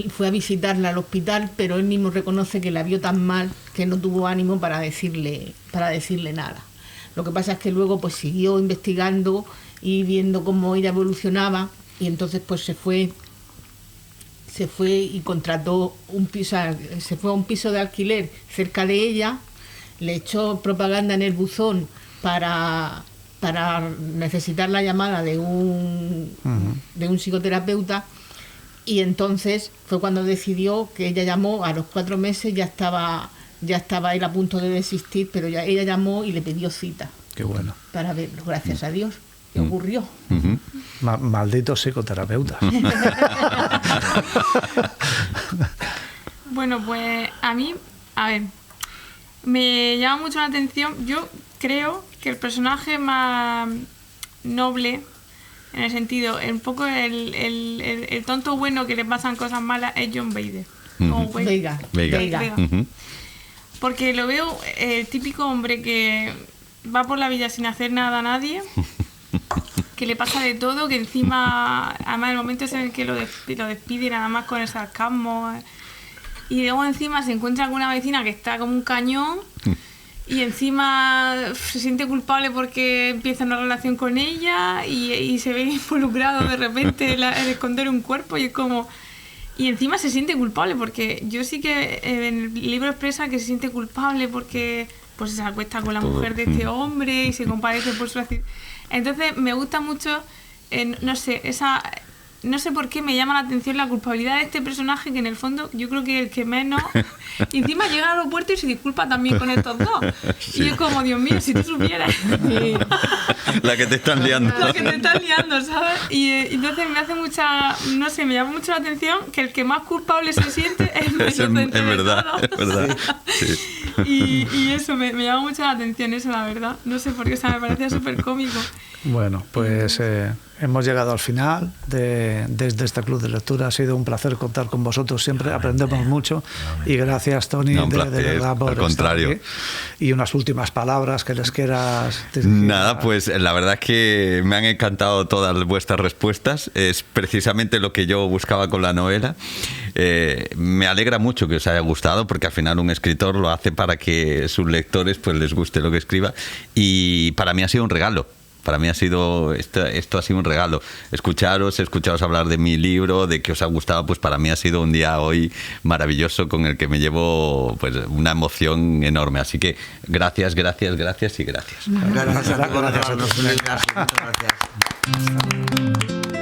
fue a visitarla al hospital, pero él mismo reconoce que la vio tan mal que no tuvo ánimo para decirle nada. Lo que pasa es que luego pues siguió investigando y viendo cómo ella evolucionaba, y entonces pues se fue y contrató un piso, se fue a un piso de alquiler cerca de ella, le echó propaganda en el buzón para necesitar la llamada de un psicoterapeuta. Y entonces fue cuando decidió, que ella llamó a los 4 meses, ya estaba él a punto de desistir, pero ella llamó y le pidió cita. Qué bueno. Para verlo, gracias a Dios. ¿Qué ocurrió? Malditos psicoterapeutas. Bueno, pues a mí, me llama mucho la atención. Yo creo que el personaje más noble, en el sentido, un poco el tonto bueno que le pasan cosas malas, es John Vader. Veiga. Porque lo veo el típico hombre que va por la vida sin hacer nada a nadie, que le pasa de todo, que encima, además el momento en el que lo despide nada más con el sarcasmo, y luego encima se encuentra con una vecina que está como un cañón, y encima se siente culpable porque empieza una relación con ella y se ve involucrado de repente en esconder un cuerpo, y es como... Y encima se siente culpable porque yo sí que en el libro expresa que se siente culpable porque pues se acuesta con la mujer de este hombre y se compadece por su actitud. Entonces me gusta mucho, no sé por qué me llama la atención la culpabilidad de este personaje, que en el fondo yo creo que el que menos... Y encima llega al aeropuerto y se disculpa también con estos dos. Sí. Y es como, Dios mío, si tú supieras. La que te están liando. La que te están liando, ¿sabes? Y entonces me hace me llama mucho la atención que el que más culpable se siente es el es verdad. Sí. Y eso me llama mucho la atención, eso, la verdad. No sé por qué, me parecía súper cómico. Bueno, pues hemos llegado al final desde este club de lectura. Ha sido un placer contar con vosotros siempre, aprendemos mucho, y gracias, Toni, de verdad, por al contrario. estar aquí. Y unas últimas palabras que les quieras decir. Nada, pues la verdad es que me han encantado todas vuestras respuestas, es precisamente lo que yo buscaba con la novela. Me alegra mucho que os haya gustado, porque al final un escritor lo hace para que sus lectores pues les guste lo que escriba, y para mí ha sido un regalo. Para mí esto ha sido un regalo. Escucharos hablar de mi libro, de que os ha gustado, pues para mí ha sido un día hoy maravilloso, con el que me llevo pues una emoción enorme. Así que gracias y gracias. Gracias a ti por darnos un libro. Muchas gracias. Hasta luego.